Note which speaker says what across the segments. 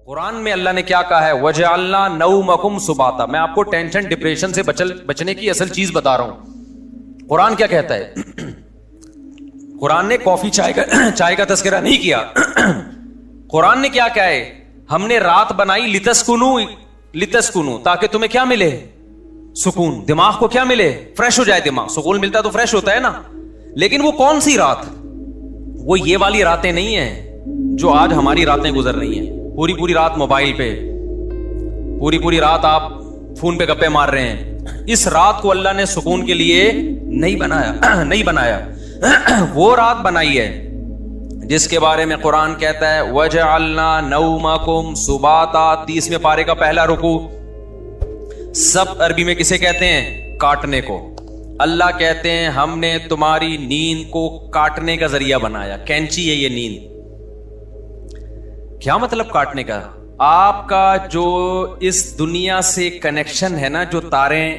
Speaker 1: قرآن میں اللہ نے کیا کہا ہے؟ وَجَعَلْنَا نَوْمَكُمْ سُبَاتًا. میں آپ کو ٹینشن ڈپریشن سے بچنے کی اصل چیز بتا رہا ہوں. قرآن کیا کہتا ہے؟ قرآن نے کافی چائے کا تذکرہ نہیں کیا. قرآن نے کیا کہا ہے؟ ہم نے رات بنائی لتسکنو تاکہ تمہیں کیا ملے؟ سکون. دماغ کو کیا ملے؟ فریش ہو جائے دماغ. سکون ملتا تو فریش ہوتا ہے نا. لیکن وہ کون سی رات؟ وہ یہ والی راتیں نہیں ہیں جو آج ہماری راتیں گزر رہی ہیں. پوری رات موبائل پہ، پوری رات آپ فون پہ گپے مار رہے ہیں. اس رات کو اللہ نے سکون کے لیے نہیں بنایا. وہ رات بنائی ہے جس کے بارے میں قرآن کہتا ہے وَجَعَلْنَا نَوْمَكُمْ سُبَاتًا. 30ویں پارے کا پہلا رکوع. سب عربی میں کسے کہتے ہیں؟ کاٹنے کو. اللہ کہتے ہیں ہم نے تمہاری نیند کو کاٹنے کا ذریعہ بنایا. کینچی ہے یہ نیند. کیا مطلب کاٹنے کا؟ آپ کا جو اس دنیا سے کنیکشن ہے نا، جو تاریں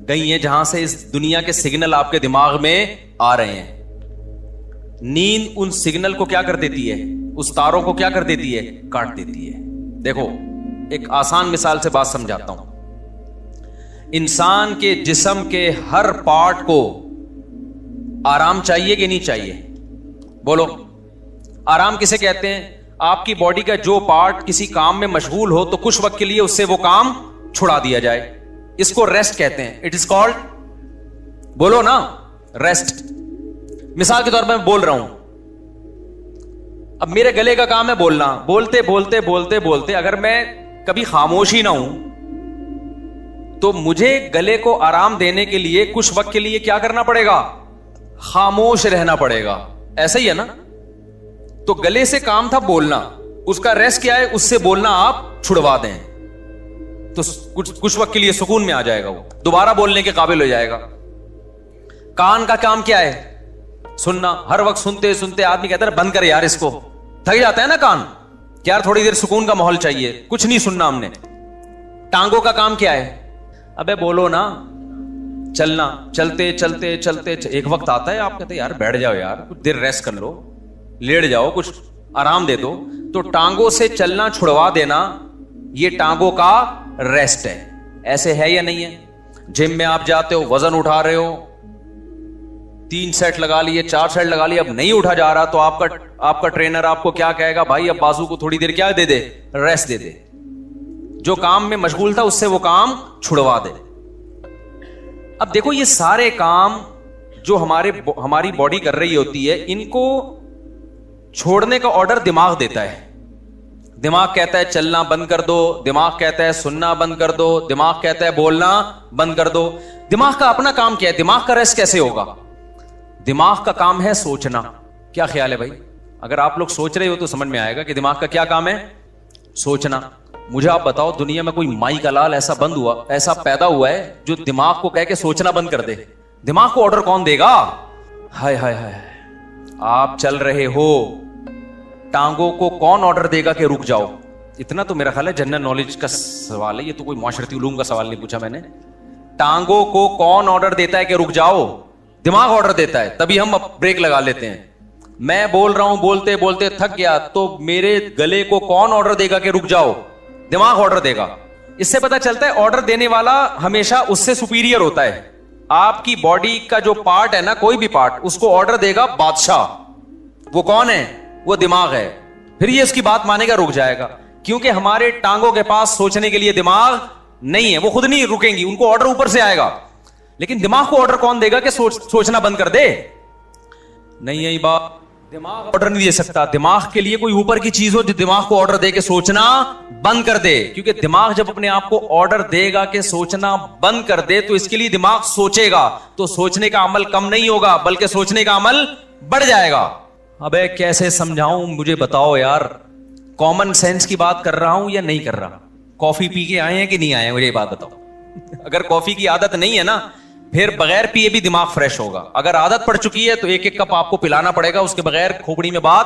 Speaker 1: گئی ہیں جہاں سے اس دنیا کے سگنل آپ کے دماغ میں آ رہے ہیں، نیند ان سگنل کو کیا کر دیتی ہے؟ اس تاروں کو کیا کر دیتی ہے؟ کاٹ دیتی ہے. دیکھو ایک آسان مثال سے بات سمجھاتا ہوں. انسان کے جسم کے ہر پارٹ کو آرام چاہیے کہ نہیں چاہیے؟ بولو. آرام کسے کہتے ہیں؟ آپ کی باڈی کا جو پارٹ کسی کام میں مشغول ہو تو کچھ وقت کے لیے اس سے وہ کام چھڑا دیا جائے. اس کو ریسٹ کہتے ہیں. اٹ از کالڈ، بولو نا، ریسٹ. مثال کے طور پر میں بول رہا ہوں، اب میرے گلے کا کام ہے بولنا. بولتے اگر میں کبھی خاموش ہی نہ ہوں تو مجھے گلے کو آرام دینے کے لیے کچھ وقت کے لیے کیا کرنا پڑے گا؟ خاموش رہنا پڑے گا. ایسا ہی ہے نا؟ تو گلے سے کام تھا بولنا، اس کا ریسٹ کیا ہے؟ اس سے بولنا آپ چھڑوا دیں تو کچھ وقت کے لیے سکون میں آ جائے گا، وہ دوبارہ بولنے کے قابل ہو جائے گا. کان کا کام کیا ہے؟ سننا. ہر وقت سنتے آدمی کہتا ہے بند کر یار، اس کو تھک جاتا ہے نا کان، کہ یار تھوڑی دیر سکون کا ماحول چاہیے، کچھ نہیں سننا ہم نے. ٹانگوں کا کام کیا ہے؟ ابے بولو نا. چلنا. چلتے ایک وقت آتا ہے آپ کہتے ہیں یار بیٹھ جاؤ یار، کچھ دیر ریسٹ کر لو، لیٹ جاؤ، کچھ آرام دے دو. تو ٹانگوں سے چلنا چھڑوا دینا یہ ٹانگوں کا ریسٹ ہے. ایسے ہے یا نہیں ہے؟ جم میں آپ جاتے ہو، وزن اٹھا رہے ہو، 3 سیٹ لگا لیے، 4 سیٹ لگا لیے، اب نہیں اٹھا جا رہا تو آپ کا ٹرینر آپ کو کیا کہے گا؟ بھائی اب بازو کو تھوڑی دیر کیا دے دے؟ ریسٹ دے دے. جو کام میں مشغول تھا اس سے وہ کام چھڑوا دے. اب دیکھو یہ سارے کام جو ہماری باڈی کر رہی ہوتی ہے، ان کو چھوڑنے کا آرڈر دماغ دیتا ہے. دماغ کہتا ہے چلنا بند کر دو، دماغ کہتا ہے سننا بند کر دو، دماغ کہتا ہے بولنا بند کر دو. دماغ کا اپنا کام کیا ہے؟ دماغ کا ریسٹ کیسے ہوگا؟ دماغ کا کام ہے سوچنا. کیا خیال ہے بھائی؟ اگر آپ لوگ سوچ رہے ہو تو سمجھ میں آئے گا کہ دماغ کا کیا کام ہے؟ سوچنا. مجھے آپ بتاؤ دنیا میں کوئی مائی کا لال ایسا پیدا ہوا ہے جو دماغ کو کہہ کے سوچنا بند کر دے؟ دماغ کو آرڈر کون دے گا؟ ہائے ہائے ہائے. آپ چل رہے ہو، ٹانگوں کو کون آرڈر دے گا کہ رک جاؤ؟ اتنا تو میرا خیال ہے جنرل نالج کا سوال ہے، یہ تو کوئی معاشرتی علوم کا سوال نہیں پوچھا میں نے. ٹانگوں کو کون آرڈر دیتا ہے کہ رک جاؤ؟ دماغ آرڈر دیتا ہے. تبھی ہم بریک لگا لیتے ہیں. میں بول رہا ہوں، بولتے تھک گیا تو میرے گلے کو کون آرڈر دے گا کہ رک جاؤ؟ دماغ آرڈر دے گا. اس سے پتا چلتا ہے آرڈر دینے والا ہمیشہ اس سے سپیریئر ہوتا ہے. آپ کی باڈی کا جو پارٹ ہے نا، کوئی بھی پارٹ، اس کو آرڈر دے گا بادشاہ. وہ کون ہے؟ وہ دماغ ہے. پھر یہ اس کی بات مانے گا، رک جائے گا. کیونکہ ہمارے ٹانگوں کے پاس سوچنے کے لیے دماغ نہیں ہے، وہ خود نہیں رکیں گی، ان کو آرڈر اوپر سے آئے گا. لیکن دماغ کو آرڈر کون دے گا کہ سوچنا بند کر دے؟ نہیں یہی بات. دماغ آرڈر نہیں دے سکتا. دماغ کے لیے کوئی اوپر کی چیز ہو جو دماغ کو آرڈر دے کہ سوچنا بند کر دے. کیونکہ دماغ جب اپنے آپ کو آرڈر دے گا کہ سوچنا بند کر دے تو اس کے لیے دماغ سوچے گا، تو سوچنے کا عمل کم نہیں ہوگا بلکہ سوچنے کا عمل بڑھ جائے گا. ابے کیسے سمجھاؤں؟ مجھے بتاؤ یار. کامن سینس کی بات کر رہا ہوں یا نہیں کر رہا؟ کافی پی کے آئے ہیں کہ نہیں آئے؟ مجھے یہ بات بتاؤ. اگر کافی کی عادت نہیں ہے نا، پھر بغیر پیے بھی دماغ فریش ہوگا. اگر عادت پڑ چکی ہے تو ایک کپ آپ کو پلانا پڑے گا، اس کے بغیر کھوپڑی میں بات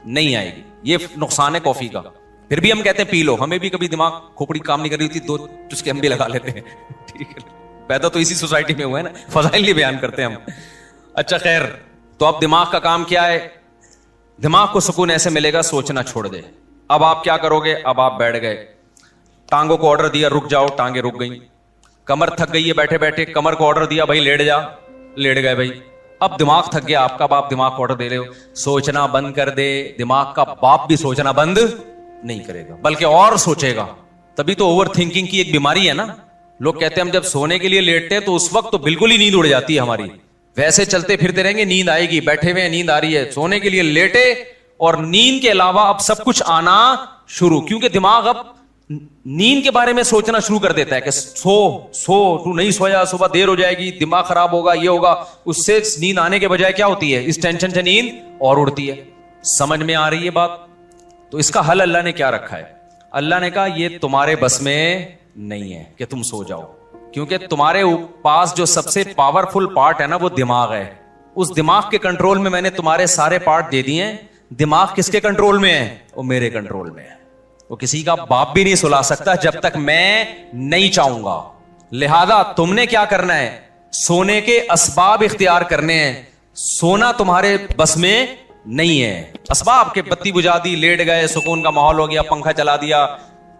Speaker 1: نہیں آئے گی. یہ نقصان ہے کافی کا. پھر بھی ہم کہتے ہیں پی لو. ہمیں بھی کبھی دماغ کھوپڑی کام نہیں کر رہی ہوتی 2 چسکے ہم بھی لگا لیتے ہیں. ٹھیک ہے، پیدا تو اسی سوسائٹی میں ہوا ہے نا، فضائل نہیں بیان کرتے ہم. اچھا خیر، تو اب دماغ کا کام کیا ہے؟ دماغ کو سکون ایسے ملے گا سوچنا چھوڑ دے. اب آپ کیا کرو گے؟ اب آپ بیٹھ گئے, ٹانگوں کو آرڈر دیا رک جاؤ, ٹانگیں رک گئی. کمر تھک گئی ہے بیٹھے بیٹھے, کمر کو آرڈر دیا بھائی لیٹ جا, لیٹ گئے بھائی. اب دماغ تھک گیا آپ کا, آپ دماغ کو آرڈر دے رہے ہو سوچنا بند کر دے. دماغ کا باپ بھی سوچنا بند نہیں کرے گا بلکہ اور سوچے گا. تبھی تو اوور تھنکنگ کی ایک بیماری ہے نا. لوگ کہتے ہیں ہم جب سونے کے لیے لیٹتے ہیں تو اس وقت تو بالکل ہی نیند اڑ جاتی ہے ہماری. ویسے چلتے پھرتے رہیں گے نیند آئے گی, بیٹھے ہوئے نیند آ رہی ہے, سونے کے لیے لیٹے اور نیند کے علاوہ اب سب کچھ آنا شروع, کیونکہ دماغ اب نیند کے بارے میں سوچنا شروع کر دیتا ہے کہ سو تو نہیں سویا, صبح دیر ہو جائے گی, دماغ خراب ہوگا, یہ ہوگا. اس سے نیند آنے کے بجائے کیا ہوتی ہے, اس ٹینشن سے نیند اور اڑتی ہے. سمجھ میں آ رہی ہے بات؟ تو اس کا حل اللہ نے کیا رکھا ہے؟ اللہ نے کہا یہ تمہارے بس میں نہیں ہے کہ تم سو جاؤ, کیونکہ تمہارے پاس جو سب سے پاورفل پارٹ ہے نا وہ دماغ ہے. اس دماغ کے کنٹرول میں نے تمہارے سارے پارٹ دے دیے ہیں. دماغ کس کے کنٹرول میں ہے؟ وہ میرے کنٹرول میں ہے. وہ کسی کا باپ بھی نہیں سلا سکتا جب تک میں نہیں چاہوں گا. لہذا تم نے کیا کرنا ہے؟ سونے کے اسباب اختیار کرنے ہیں. سونا تمہارے بس میں نہیں ہے. اسباب کے بتی بجھا دی, لیٹ گئے, سکون کا ماحول ہو گیا, پنکھا چلا دیا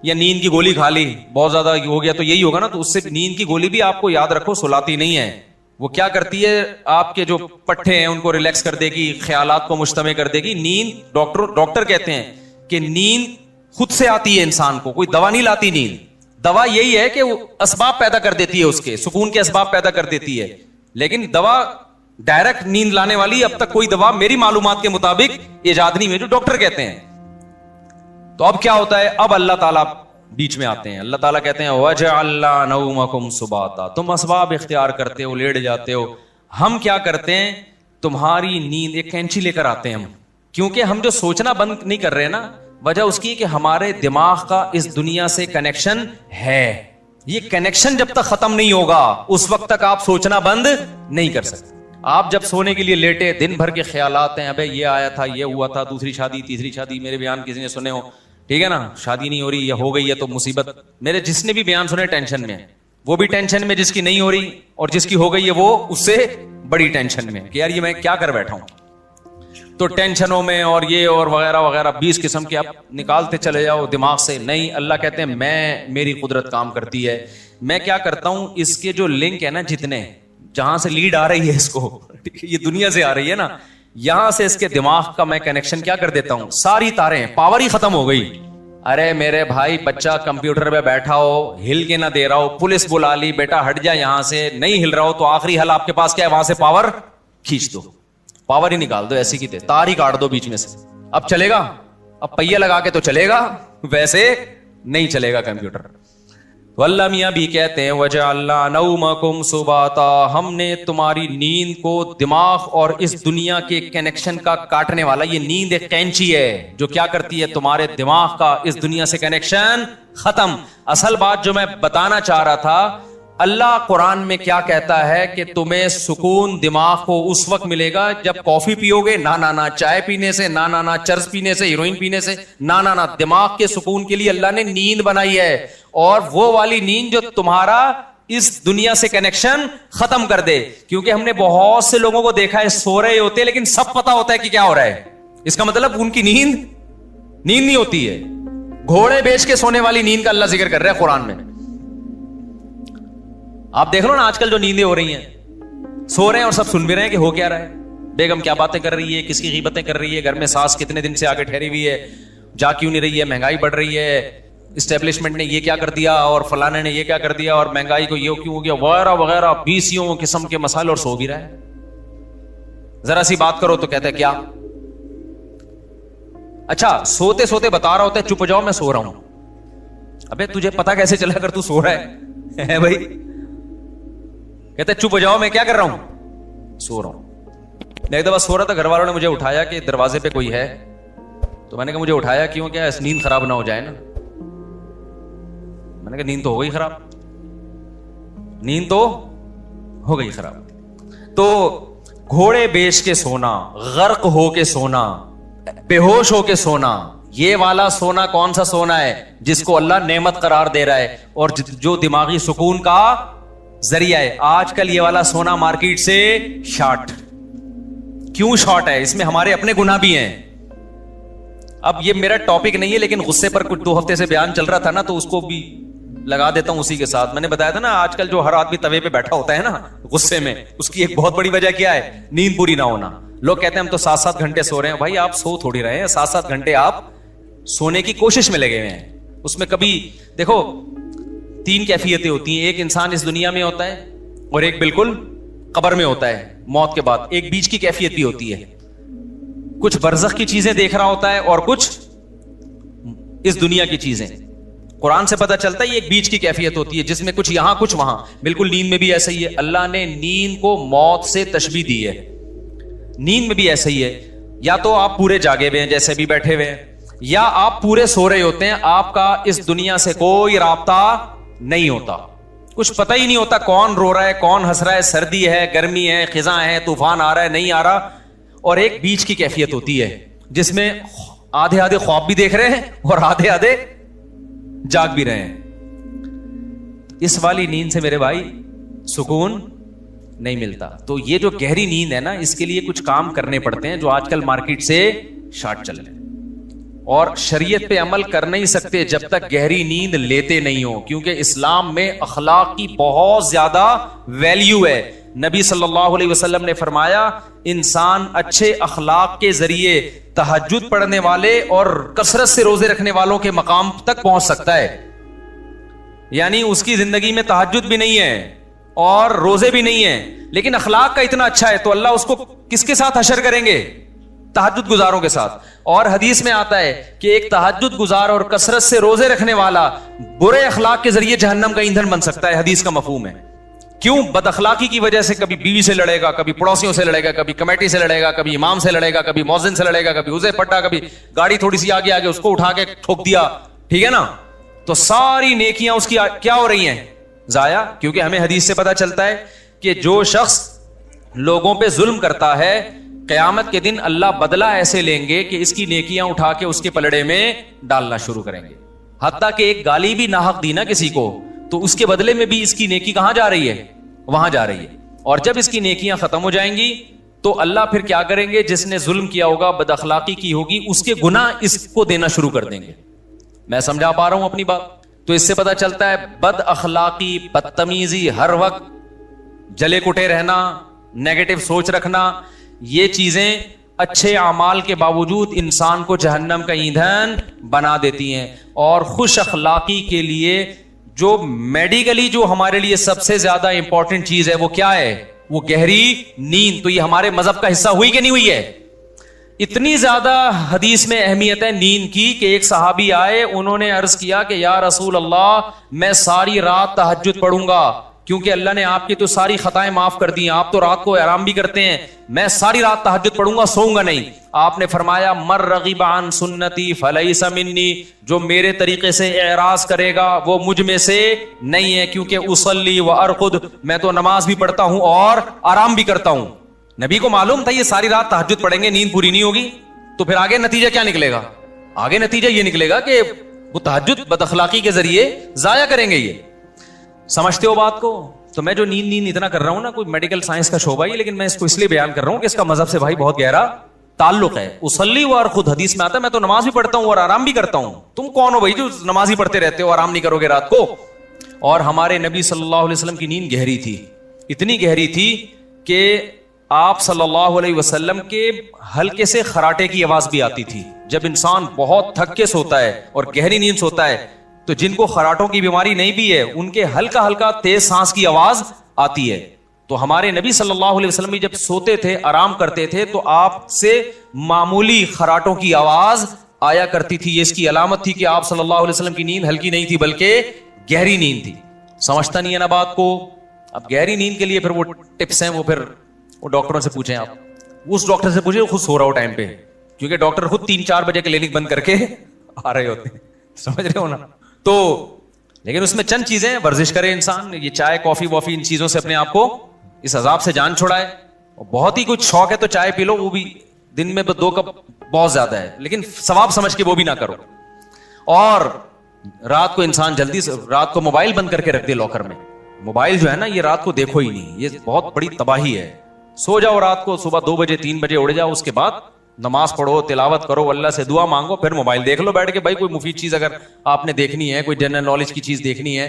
Speaker 1: یا نیند کی گولی کھا لی, بہت زیادہ ہو گیا تو یہی ہوگا نا. تو اس سے نیند کی گولی بھی آپ کو یاد رکھو سلاتی نہیں ہے. وہ کیا کرتی ہے؟ آپ کے جو پٹھے ہیں ان کو ریلیکس کر دے گی, خیالات کو مجتمع کر دے گی. نیند ڈاکٹر کہتے ہیں کہ نیند خود سے آتی ہے انسان کو, کوئی دوا نہیں لاتی نیند. دوا یہی ہے کہ وہ اسباب پیدا کر دیتی ہے, اس کے سکون کے اسباب پیدا کر دیتی ہے. لیکن دوا ڈائریکٹ نیند لانے والی اب تک کوئی دوا میری معلومات کے مطابق ایجاد نہیں ہوئی جو ڈاکٹر کہتے ہیں. تو اب کیا ہوتا ہے؟ اب اللہ تعالیٰ بیچ میں آتے ہیں. اللہ تعالیٰ کہتے ہیں وَجَعَلْنَا نَوْمَكُمْ سُبَاتًا, تم اسباب اختیار کرتے ہو, لیٹ جاتے ہو. ہم کیا کرتے ہیں؟ تمہاری نیند ایک کینچی لے کر آتے ہیں ہم, کیونکہ ہم جو سوچنا بند نہیں کر رہے نا, وجہ اس کی کہ ہمارے دماغ کا اس دنیا سے کنیکشن ہے. یہ کنیکشن جب تک ختم نہیں ہوگا اس وقت تک آپ سوچنا بند نہیں کر سکتے. آپ جب سونے کے لیے لیٹے, دن بھر کے خیالات ہیں, ابے یہ آیا تھا, یہ ہوا تھا, دوسری شادی, تیسری شادی, میرے بیان کسی نے سنے ہو, ٹھیک ہے نا, شادی نہیں ہو رہی یا ہو گئی ہے تو مصیبت. میرے جس نے بھی بیان سنے ٹینشن میں, وہ بھی ٹینشن میں جس کی نہیں ہو رہی, اور جس کی ہو گئی ہے وہ اس سے بڑی ٹینشن میں کہ یار یہ میں کیا کر بیٹھا ہوں. تو ٹینشنوں میں اور یہ اور وغیرہ وغیرہ 20 قسم کے آپ نکالتے چلے جاؤ دماغ سے. نہیں, اللہ کہتے ہیں میری قدرت کام کرتی ہے. میں کیا کرتا ہوں, اس کے جو لنک ہے نا, جتنے جہاں سے لیڈ آ رہی ہے اس کو, یہ دنیا سے آ رہی ہے نا, یہاں سے اس کے دماغ کا میں کنیکشن کیا کر دیتا ہوں, ساری تاریں, پاور ہی ختم ہو گئی. ارے میرے بھائی, بچہ کمپیوٹر پہ بیٹھا ہو, ہل کے نہ دے رہا ہو, پولیس بلا لی, بیٹا ہٹ جا یہاں سے, نہیں ہل رہا ہو, تو آخری حل آپ کے پاس کیا ہے؟ وہاں سے پاور کھینچ دو, پاور ہی نکال دو, ایسی کی تار ہی کاٹ دو بیچ میں سے. اب چلے گا؟ اب پہیہ لگا کے تو چلے گا, ویسے نہیں چلے گا کمپیوٹر. واللہ میاں بھی کہتے ہیں وَجَعَلْنَا نَوْمَكُمْ سُبَاتًا, ہم نے تمہاری نیند کو دماغ اور اس دنیا کے کنیکشن کا کاٹنے والا, یہ نیند ایک کینچی ہے جو کیا کرتی ہے؟ تمہارے دماغ کا اس دنیا سے کنیکشن ختم. اصل بات جو میں بتانا چاہ رہا تھا, اللہ قرآن میں کیا کہتا ہے کہ تمہیں سکون دماغ کو اس وقت ملے گا جب کافی پیو گے, نہ چائے پینے سے, نہ چرس پینے سے, ہیروئن پینے سے, نہ دماغ کے سکون کے لیے اللہ نے نیند بنائی ہے, اور وہ والی نیند جو تمہارا اس دنیا سے کنیکشن ختم کر دے. کیونکہ ہم نے بہت سے لوگوں کو دیکھا ہے سو رہے ہوتے لیکن سب پتا ہوتا ہے کہ کیا ہو رہا ہے. اس کا مطلب ان کی نیند نہیں ہوتی ہے. گھوڑے بیچ کے سونے والی نیند کا اللہ ذکر کر رہا ہے قرآن میں. آپ دیکھ لو نا آج کل جو نیندیں ہو رہی ہیں, سو رہے ہیں اور سب سن بھی رہے ہیں کہ ہو کیا رہا ہے, بیگم کیا باتیں کر رہی ہے, کس کی غیبتیں کر رہی ہے, گھر میں ساس کتنے دن سے آگے ٹھہری ہوئی ہے, جا کیوں نہیں رہی ہے, مہنگائی بڑھ رہی ہے, اسٹیبلشمنٹ نے یہ کیا کر دیا, اور فلانے نے یہ کیا کر دیا, اور مہنگائی کو یہ کیوں ہو گیا, وغیرہ وغیرہ 20 قسم کے مسائل, اور سو بھی رہا ہے. ذرا سی بات کرو تو کہتے ہیں کیا, اچھا سوتے سوتے بتا رہا ہوتا ہے چپ جاؤ میں سو رہا ہوں. ابے تجھے پتا کیسے چلا اگر تو سو رہا ہے بھائی؟ کہتے چپ ہو جاؤ میں کیا کر رہا ہوں, سو رہا ہوں. ایک دفعہ سو رہا تھا, گھر والوں نے مجھے اٹھایا کہ دروازے پہ کوئی ہے, تو میں نے کہا مجھے اٹھایا کیوں, کیا نیند خراب نہ ہو جائے نا. میں نے کہا نیند تو ہو گئی خراب, نیند تو ہو گئی خراب. تو گھوڑے بیچ کے سونا, غرق ہو کے سونا, بے ہوش ہو کے سونا, یہ والا سونا کون سا سونا ہے جس کو اللہ نعمت قرار دے رہا ہے اور جو دماغی سکون کا ذریعہ ہے. آج کل یہ والا سونا مارکیٹ سے شارٹ. کیوں شارٹ ہے؟ اس میں ہمارے اپنے گناہ بھی ہیں. اب یہ میرا ٹاپک نہیں ہے لیکن غصے پر کچھ 2 ہفتے سے بیان چل رہا تھا نا، تو اس کو بھی لگا دیتا ہوں اسی کے ساتھ. میں نے بتایا تھا نا آج کل جو ہر آدمی توے پہ بیٹھا ہوتا ہے نا غصے میں، اس کی ایک بہت بڑی وجہ کیا ہے؟ نیند پوری نہ ہونا. لوگ کہتے ہیں ہم تو 7-7 گھنٹے سو رہے ہیں. بھائی آپ سو تھوڑی رہے ہیں، 7-7 گھنٹے آپ سونے کی کوشش میں لگے ہوئے ہیں. اس میں کبھی دیکھو 3 کیفیتیں ہوتی ہیں. ایک انسان اس دنیا میں ہوتا ہے اور ایک بالکل قبر میں ہوتا ہے موت کے بعد. ایک بیچ کی کیفیت بھی ہوتی ہے، کچھ برزخ کی چیزیں دیکھ رہا ہوتا ہے اور کچھ اس دنیا کی چیزیں. قرآن سے پتہ چلتا ہے یہ ایک بیچ کی کیفیت ہوتی ہے جس میں کچھ یہاں کچھ وہاں. بالکل نیند میں بھی ایسا ہی ہے. اللہ نے نیند کو موت سے تشبیہ دی ہے. نیند میں بھی ایسا ہی ہے، یا تو آپ پورے جاگے ہوئے ہیں جیسے بھی بیٹھے ہوئے ہیں، یا آپ پورے سو رہے ہوتے ہیں. آپ کا اس دنیا سے کوئی رابطہ نہیں ہوتا، کچھ پتہ ہی نہیں ہوتا کون رو رہا ہے کون ہنس رہا ہے، سردی ہے گرمی ہے خزاں ہے طوفان آ رہا ہے نہیں آ رہا. اور ایک بیچ کی کیفیت ہوتی ہے جس میں آدھے آدھے خواب بھی دیکھ رہے ہیں اور آدھے آدھے جاگ بھی رہے ہیں. اس والی نیند سے میرے بھائی سکون نہیں ملتا. تو یہ جو گہری نیند ہے نا، اس کے لیے کچھ کام کرنے پڑتے ہیں جو آج کل مارکیٹ سے شارٹ چل رہے ہیں. اور شریعت پہ عمل کر نہیں سکتے جب تک گہری نیند لیتے نہیں ہو، کیونکہ اسلام میں اخلاق کی بہت زیادہ ویلیو ہے. نبی صلی اللہ علیہ وسلم نے فرمایا انسان اچھے اخلاق کے ذریعے تہجد پڑھنے والے اور کثرت سے روزے رکھنے والوں کے مقام تک پہنچ سکتا ہے. یعنی اس کی زندگی میں تہجد بھی نہیں ہے اور روزے بھی نہیں ہیں، لیکن اخلاق کا اتنا اچھا ہے تو اللہ اس کو کس کے ساتھ حشر کریں گے؟ تہجد گزاروں کے ساتھ. اور حدیث میں آتا ہے کہ ایک تہجد گزار اور کثرت سے روزے رکھنے والا برے اخلاق کے ذریعے جہنم کا ایندھن بن سکتا ہے. حدیث کا مفہوم ہے. کیوں؟ بد اخلاقی کی وجہ سے کبھی بیوی سے لڑے گا، کبھی پڑوسیوں سے لڑے گا، کبھی کمیٹی سے لڑے گا، کبھی امام سے لڑے گا، کبھی مؤذن سے لڑے گا، کبھی اسے پٹا، کبھی گاڑی تھوڑی سی آگے آگے اس کو اٹھا کے ٹھوک دیا. ٹھیک ہے نا؟ تو ساری نیکیاں اس کی کیا ہو رہی ہیں؟ ضائع. کیونکہ ہمیں حدیث سے پتا چلتا ہے کہ جو شخص لوگوں پہ ظلم کرتا ہے قیامت کے دن اللہ بدلہ ایسے لیں گے کہ اس کی نیکیاں اٹھا کے اس کے پلڑے میں ڈالنا شروع کریں گے. حتیٰ کہ ایک گالی بھی ناحق دی نا کسی کو تو اس کے بدلے میں بھی اس کی نیکی کہاں جا رہی ہے؟ وہاں جا رہی ہے. اور جب اس کی نیکیاں ختم ہو جائیں گی تو اللہ پھر کیا کریں گے؟ جس نے ظلم کیا ہوگا بد اخلاقی کی ہوگی اس کے گناہ اس کو دینا شروع کر دیں گے. میں سمجھا پا رہا ہوں اپنی بات؟ تو اس سے پتا چلتا ہے بد اخلاقی بدتمیزی ہر وقت جلے کٹے رہنا نیگیٹو سوچ رکھنا یہ چیزیں اچھے اعمال کے باوجود انسان کو جہنم کا ایندھن بنا دیتی ہیں. اور خوش اخلاقی کے لیے جو میڈیکلی جو ہمارے لیے سب سے زیادہ امپورٹنٹ چیز ہے وہ کیا ہے؟ وہ گہری نیند. تو یہ ہمارے مذہب کا حصہ ہوئی کہ نہیں ہوئی ہے؟ اتنی زیادہ حدیث میں اہمیت ہے نیند کی کہ ایک صحابی آئے, انہوں نے عرض کیا کہ یا رسول اللہ میں ساری رات تہجد پڑھوں گا کیونکہ اللہ نے آپ کی تو ساری خطائیں معاف کر دی ہیں, آپ تو رات کو آرام بھی کرتے ہیں, میں ساری رات تہجد پڑھوں گا, سوؤں گا نہیں. آپ نے فرمایا مر رغب عن سنتی فلیس منی, جو میرے طریقے سے اعراض کرے گا وہ مجھ میں سے نہیں ہے, کیونکہ اصلی و ارقد, میں تو نماز بھی پڑھتا ہوں اور آرام بھی کرتا ہوں. نبی کو معلوم تھا یہ ساری رات تہجد پڑھیں گے, نیند پوری نہیں ہوگی, تو پھر آگے نتیجہ کیا نکلے گا؟ آگے نتیجہ یہ نکلے گا کہ وہ تہجد بد اخلاقی کے ذریعے ضائع کریں گے. یہ سمجھتے ہو بات کو؟ تو میں جو نیند اتنا کر رہا ہوں نا, کوئی میڈیکل سائنس کا شعبہ ہی, لیکن میں اس کو اس لیے بیان کر رہا ہوں کہ اس کا مذہب سے بھائی بہت گہرا تعلق ہے. اصلی و ارقد حدیث میں آتا ہے میں تو نماز بھی پڑھتا ہوں اور آرام بھی کرتا ہوں. تم کون ہو بھائی جو نماز ہی پڑھتے رہتے ہو, آرام نہیں کرو گے رات کو؟ اور ہمارے نبی صلی اللہ علیہ وسلم کی نیند گہری تھی, اتنی گہری تھی کہ آپ صلی اللہ علیہ وسلم کے ہلکے سے خراٹے کی آواز بھی آتی تھی. جب انسان بہت تھک کے سوتا ہے اور گہری نیند سوتا ہے تو جن کو خراٹوں کی بیماری نہیں بھی ہے ان کے ہلکا ہلکا تیز سانس کی آواز آتی ہے. تو ہمارے نبی صلی اللہ علیہ وسلم جب سوتے تھے, آرام کرتے تھے, تو آپ سے معمولی خراٹوں کی آواز آیا کرتی تھی. یہ اس کی علامت تھی کہ آپ صلی اللہ علیہ وسلم کی نیند ہلکی نہیں تھی بلکہ گہری نیند تھی. سمجھتا نہیں ہے نا بات کو؟ اب گہری نیند کے لیے پھر وہ ٹپس ہیں, وہ پھر وہ ڈاکٹروں سے پوچھیں, آپ اس ڈاکٹر سے پوچھیں خود سو رہا ہو ٹائم پہ, کیونکہ ڈاکٹر خود 3-4 بجے کلینک بند کر کے آ رہے ہوتے ہیں, سمجھ رہے ہو نا؟ تو لیکن اس میں چند چیزیں, ورزش کرے انسان, یہ چائے کافی وافی ان چیزوں سے اپنے آپ کو اس عذاب سے جان چھڑائے. بہت ہی کچھ شوق ہے تو چائے پی لو, وہ بھی دن میں 2 کپ بہت زیادہ ہے, لیکن ثواب سمجھ کے وہ بھی نہ کرو. اور رات کو انسان جلدی سے رات کو موبائل بند کر کے رکھ دے لاکر میں. موبائل جو ہے نا یہ رات کو دیکھو ہی نہیں, یہ بہت بڑی تباہی ہے. سو جاؤ رات کو, صبح 2 بجے 3 بجے اڑ جاؤ, اس کے بعد نماز پڑھو, تلاوت کرو, اللہ سے دعا مانگو, پھر موبائل دیکھ لو بیٹھ کے. بھائی کوئی مفید چیز اگر آپ نے دیکھنی ہے, کوئی جنرل نالج کی چیز دیکھنی ہے,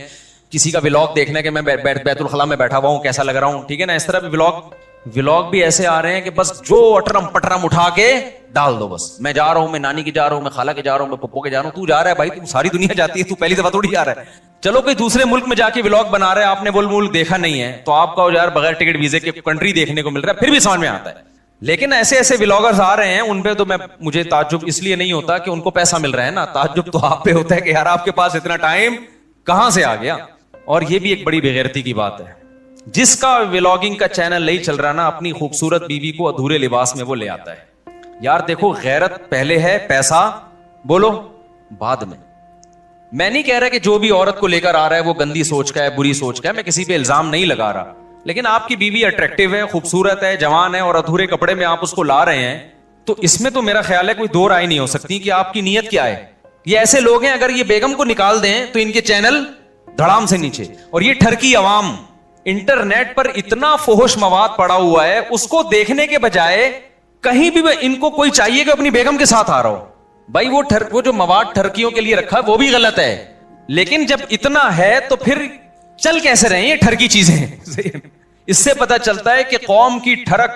Speaker 1: کسی کا ولاگ دیکھنا ہے کہ میں بیت الخلاء میں بیٹھا ہوا ہوں کیسا لگ رہا ہوں, ٹھیک ہے نا, اس طرح بھی ولاگ بھی ایسے آ رہے ہیں کہ بس جو اٹرم پٹرم اٹھا کے ڈال دو. بس میں جا رہا ہوں, میں نانی کے جا رہا ہوں, میں خالہ کے جا رہا ہوں, میں پپو کے جا رہا ہوں. تو جا رہا ہے بھائی, تو ساری دنیا جاتی ہے, تو پہلی دفعہ تھوڑی جا رہا ہے. چلو کوئی دوسرے ملک میں جا کے ولاگ بنا رہا ہے, آپ نے وہ ملک دیکھا نہیں ہے, تو آپ کا یار بغیر ٹکٹ ویزے کے کنٹری دیکھنے کو مل رہا ہے, پھر بھی سمجھ میں آتا ہے. لیکن ایسے ایسے ولاگرز آ رہے ہیں, ان پہ تو مجھے تعجب اس لیے نہیں ہوتا کہ ان کو پیسہ مل رہا ہے نا, تعجب تو آپ پہ ہوتا ہے کہ یار آپ کے پاس اتنا ٹائم کہاں سے آ گیا. اور یہ بھی ایک بڑی بےغیرتی کی بات ہے, جس کا ولاگنگ کا چینل نہیں چل رہا نا, اپنی خوبصورت بیوی کو ادھورے لباس میں وہ لے آتا ہے. یار دیکھو, غیرت پہلے ہے, پیسہ بولو بعد میں. میں نہیں کہہ رہا کہ جو بھی عورت کو لے کر آ رہا ہے وہ گندی سوچ کا ہے, بری سوچ کا ہے, میں کسی پہ الزام نہیں لگا رہا, لیکن آپ کی بیوی اٹریکٹیو ہے, خوبصورت ہے, جوان ہے, اور ادھورے کپڑے میں آپ اس کو لا رہے ہیں, تو اس میں تو میرا خیال ہے کوئی دو رائے نہیں ہو سکتی کہ آپ کی نیت کیا ہے. یہ ایسے لوگ ہیں, اگر یہ بیگم کو نکال دیں تو ان کے چینل دھڑام سے نیچے. اور یہ ٹھرکی عوام, انٹرنیٹ پر اتنا فحش مواد پڑا ہوا ہے, اس کو دیکھنے کے بجائے کہیں بھی ان کو کوئی چاہیے کہ اپنی بیگم کے ساتھ آ رہا ہو. بھائی وہ جو مواد ٹھرکیوں کے لیے رکھا ہے وہ بھی غلط ہے, لیکن جب اتنا ہے تو پھر چل کیسے رہے ہیں یہ ٹھرکی چیزیں. اس سے پتا چلتا ہے کہ قوم کی ٹھرک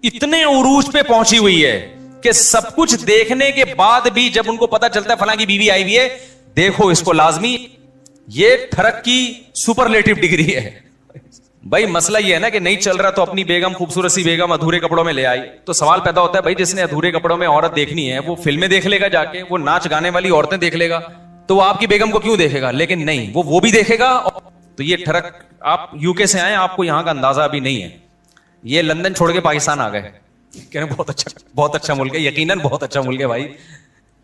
Speaker 1: اتنے عروج پہ پہنچی ہوئی ہے کہ سب کچھ دیکھنے کے بعد بھی جب ان کو پتا چلتا ہے فلاں کی بیوی آئی ہوئی ہے, دیکھو اس کو لازمی, یہ ٹھرک کی سپرلیٹو ڈگری ہے. بھائی مسئلہ یہ ہے نا کہ نہیں چل رہا تو اپنی بیگم, خوبصورت سی بیگم ادھورے کپڑوں میں لے آئی, تو سوال پیدا ہوتا ہے بھائی جس نے ادھورے کپڑوں میں عورت دیکھنی ہے وہ فلمیں دیکھ لے گا جا کے, وہ ناچ گانے والی عورتیں دیکھ لے گا, تو وہ آپ کی بیگم کو کیوں دیکھے گا؟ لیکن نہیں, وہ بھی دیکھے گا. تو یہ ٹھرک, آپ یو کے سے آئے, آپ کو یہاں کا اندازہ ابھی نہیں ہے. یہ لندن چھوڑ کے پاکستان آ گئے, کہہ رہے بہت اچھا ملک ہے, یقیناً بہت اچھا ملک ہے بھائی,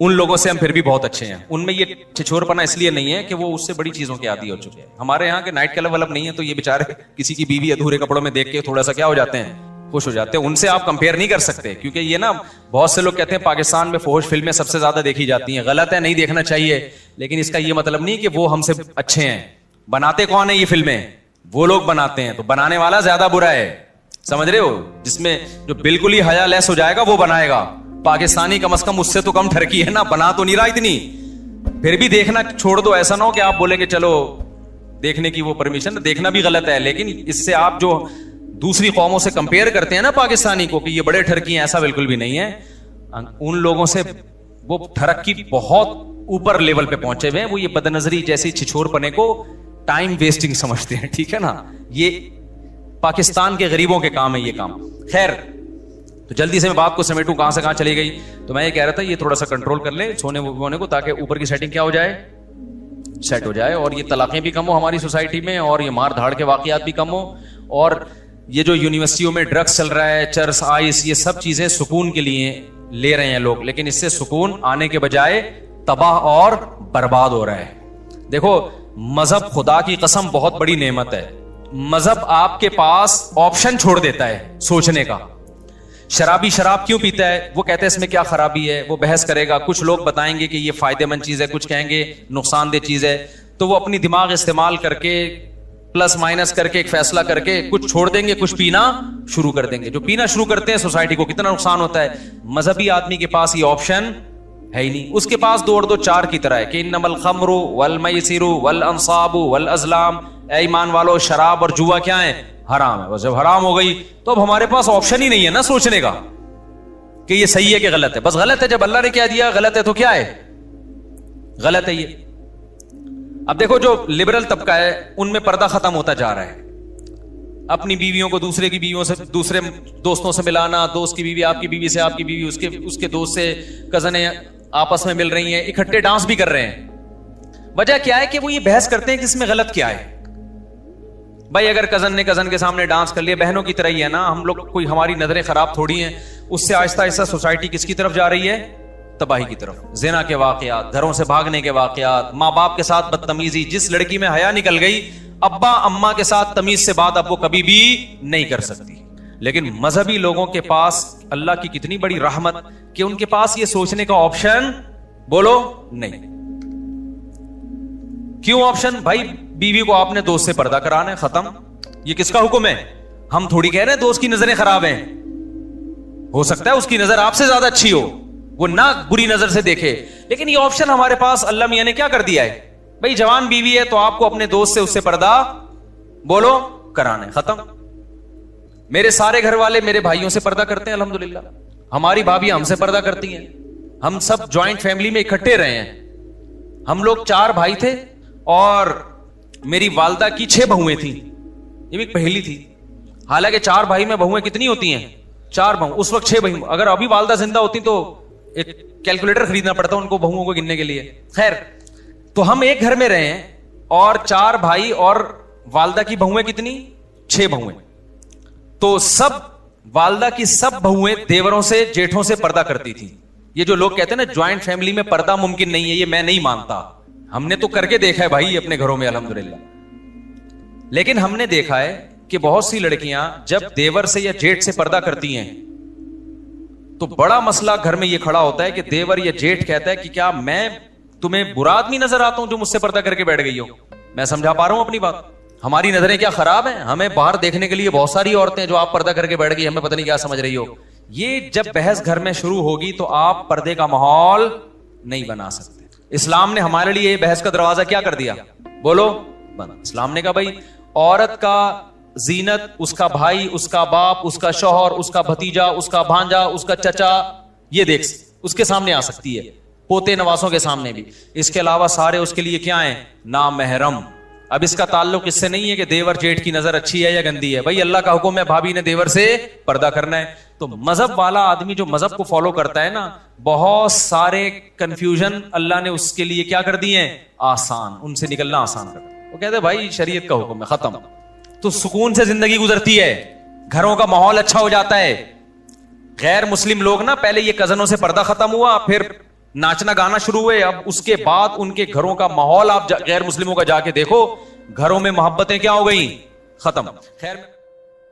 Speaker 1: ان لوگوں سے ہم پھر بھی بہت اچھے ہیں. ان میں یہ چھچور پنا اس لیے نہیں ہے کہ وہ اس سے بڑی چیزوں کے عادی ہو چکے ہیں. ہمارے یہاں کے نائٹ کلب ولب نہیں ہے, تو یہ بےچارے کسی کی بیوی ادھورے کپڑوں میں دیکھ کے تھوڑا سا کیا ہو جاتے ہیں, خوش ہو جاتے ہیں. ان سے آپ کمپیئر نہیں کر سکتے, کیونکہ یہ نا بہت سے لوگ کہتے ہیں پاکستان میں فحش فلمیں سب سے زیادہ دیکھی جاتی ہیں. غلط ہے, نہیں دیکھنا چاہیے, لیکن اس کا یہ مطلب نہیں کہ وہ ہم سے اچھے ہیں. بناتے کون ہیں یہ فلمیں؟ وہ لوگ بناتے ہیں, تو بنانے والا زیادہ برا ہے, سمجھ رہے ہو؟ جس میں جو بالکل ہی حیا لیس ہو جائے گا وہ بنائے گا. پاکستانی کم از کم اس سے تو کم ٹھرکی ہے نا, بنا تو نہیں رہا اتنی, پھر بھی دیکھنا چھوڑ دو. ایسا نہ ہو کہ آپ بولے کہ چلو دیکھنے کی وہ پرمیشن, دیکھنا بھی غلط ہے, لیکن اس سے آپ جو دوسری قوموں سے کمپیئر کرتے ہیں نا پاکستانی کو کہ یہ بڑے ٹھرکی ہیں, ایسا بالکل بھی نہیں ہے. ان لوگوں سے وہ ٹھرک کی بہت اوپر لیول پہ پہنچے ہوئے ہیں. وہ یہ بدنظری جیسی چھچور پنے کو ٹائم ویسٹنگ سمجھتے ہیں, ٹھیک ہے نا. یہ پاکستان کے غریبوں کے کام ہے یہ کام. خیر, تو جلدی سے میں بات کو سمیٹوں, کہاں سے کہاں چلی گئی. تو میں یہ کہہ رہا تھا یہ تھوڑا سا کنٹرول کر لیں سونے وونے کو, تاکہ اوپر کی سیٹنگ کیا ہو جائے, سیٹ ہو جائے, اور یہ طلاقیں بھی کم ہو ہماری سوسائٹی میں, اور یہ مار دھاڑ کے واقعات بھی کم ہو, اور یہ جو یونیورسٹیوں میں ڈرگس چل رہا ہے, چرس آئس, یہ سب چیزیں سکون کے لیے لے رہے ہیں لوگ, لیکن اس سے سکون آنے کے بجائے تباہ اور برباد ہو رہا ہے. دیکھو مذہب خدا کی قسم بہت بڑی نعمت ہے. مذہب آپ کے پاس آپشن چھوڑ دیتا ہے سوچنے کا. شرابی شراب کیوں پیتا ہے, وہ کہتے ہیں اس میں کیا خرابی ہے, وہ بحث کرے گا. کچھ لوگ بتائیں گے کہ یہ فائدہ مند چیز ہے, کچھ کہیں گے نقصان دہ چیز ہے, تو وہ اپنی دماغ استعمال کر کے پلس مائنس کر کے ایک فیصلہ کر کے کچھ چھوڑ دیں گے, کچھ پینا شروع کر دیں گے. جو پینا شروع کرتے ہیں سوسائٹی کو کتنا نقصان ہوتا ہے. مذہبی آدمی کے پاس یہ آپشن ہے ہی نہیں. اس کے پاس 2 اور 2 4 کی طرح ہے کہ انما الخمر والمیسر والانصاب والازلام, اے ایمان والو شراب اور جوا کیا ہے, حرام ہے. جب حرام ہو گئی تو اب ہمارے پاس آپشن ہی نہیں ہے نا سوچنے کا کہ یہ صحیح ہے کہ غلط ہے. بس غلط ہے, جب اللہ نے کیا دیا غلط ہے تو کیا ہے, غلط ہے یہ. اب دیکھو جو لبرل طبقہ ہے ان میں پردہ ختم ہوتا جا رہا ہے. اپنی بیویوں کو دوسرے کی بیویوں سے, دوسرے دوستوں سے ملانا, دوست کی بیوی آپ کی بیوی سے, آپ کی بیوی اس کے دوست سے, کزنیں آپس میں مل رہی ہیں, اکٹھے ڈانس بھی کر رہے ہیں. وجہ کیا ہے کہ وہ یہ بحث کرتے ہیں کہ اس میں غلط کیا ہے. بھائی اگر کزن نے کزن کے سامنے ڈانس کر لیا, بہنوں کی طرح ہی ہے نا ہم لوگ, کوئی ہماری نظریں خراب تھوڑی ہیں. اس سے آہستہ آہستہ سوسائٹی کس کی طرف جا رہی ہے, تباہی کی طرف. زنا کے واقعات, گھروں سے بھاگنے کے واقعات, ماں باپ کے ساتھ بدتمیزی. جس لڑکی میں حیا نکل گئی, ابا اماں کے ساتھ تمیز سے بات اب وہ کبھی بھی نہیں کر سکتی. لیکن مذہبی لوگوں کے پاس اللہ کی کتنی بڑی رحمت کہ ان کے پاس یہ سوچنے کا آپشن بولو نہیں. کیوں آپشن؟ بھائی بیوی کو آپ نے دوست سے پردہ کرانا ہے, ختم. یہ کس کا حکم ہے؟ ہم تھوڑی کہہ رہے ہیں دوست کی نظریں خراب ہیں, ہو سکتا ہے اس کی نظر آپ سے زیادہ اچھی ہو, وہ نہ بری نظر سے دیکھے, لیکن یہ آپشن ہمارے پاس اللہ میاں نے کیا کر دیا ہے, بھائی جوان بیوی ہے تو آپ کو اپنے دوست سے اس سے پردہ بولو کرانا ہے, ختم. میرے سارے گھر والے میرے بھائیوں سے پردہ کرتے ہیں الحمدللہ, ہماری بھابھی ہم سے پردہ کرتی ہیں, ہم سب جوائنٹ فیملی میں اکٹھے رہے ہیں. ہم لوگ 4 بھائی تھے اور میری والدہ کی 6 بہویں تھیں, یہ بھی پہلی تھی. حالانکہ 4 بھائی میں بہویں کتنی ہوتی ہیں, 4 بہو, اس وقت 6 بہو. اگر ابھی والدہ زندہ ہوتی تو ایک کیلکولیٹر خریدنا پڑتا ان کو بہوؤں کو گننے کے لیے. خیر, تو ہم ایک گھر میں رہے ہیں اور 4 بھائی اور والدہ کی بہویں کتنی, 6 بہویں. تو سب والدہ کی سب بہویں دیوروں سے جیٹھوں سے پردہ کرتی تھی. یہ جو لوگ کہتے ہیں نا جوائنٹ فیملی میں پردہ ممکن نہیں ہے, یہ میں نہیں مانتا, ہم نے تو کر کے دیکھا ہے بھائی اپنے گھروں میں الحمدللہ. لیکن ہم نے دیکھا ہے کہ بہت سی لڑکیاں جب دیور سے یا جیٹھ سے پردہ کرتی ہیں تو بڑا مسئلہ گھر میں یہ کھڑا ہوتا ہے کہ دیور یا جیٹھ کہتا ہے کہ کیا میں تمہیں برا آدمی نظر آتا ہوں جو مجھ سے پردہ کر کے بیٹھ گئی ہو. میں سمجھا پا رہا ہوں اپنی بات, ہماری نظریں کیا خراب ہیں, ہمیں باہر دیکھنے کے لیے بہت ساری عورتیں ہیں جو آپ پردہ کر کے بیٹھ گئی, ہمیں پتہ نہیں کیا سمجھ رہی ہو. یہ جب بحث گھر میں شروع ہوگی تو آپ پردے کا ماحول نہیں بنا سکتے. اسلام نے ہمارے لیے یہ بحث کا دروازہ کیا کر دیا, بولو بند. اسلام نے کہا بھائی عورت کا زینت اس کا بھائی, اس کا باپ, اس کا شوہر, اس کا بھتیجا, اس کا بھانجا, اس کا چچا, یہ دیکھ اس کے سامنے آ سکتی ہے, پوتے نواسوں کے سامنے بھی. اس کے علاوہ سارے اس کے لیے کیا ہیں, نامحرم. اب اس کا تعلق اس سے نہیں ہے کہ دیور جیٹھ کی نظر اچھی ہے یا گندی ہے, بھائی اللہ کا حکم ہے بھابھی نے دیور سے پردہ کرنا ہے. تو مذہب والا آدمی جو مذہب کو فالو کرتا ہے نا, بہت سارے کنفیوژن اللہ نے اس کے لیے کیا کر دیے ہیں, آسان, ان سے نکلنا آسان کر. وہ کہتے ہیں بھائی شریعت کا حکم ہے, ختم. تو سکون سے زندگی گزرتی ہے, گھروں کا ماحول اچھا ہو جاتا ہے. غیر مسلم لوگ نا پہلے یہ کزنوں سے پردہ ختم ہوا, پھر ناچنا گانا شروع ہوئے, اب اس کے بعد ان کے گھروں کا ماحول آپ غیر مسلموں کا جا کے دیکھو, گھروں میں محبتیں کیا ہو گئی, ختم. خیر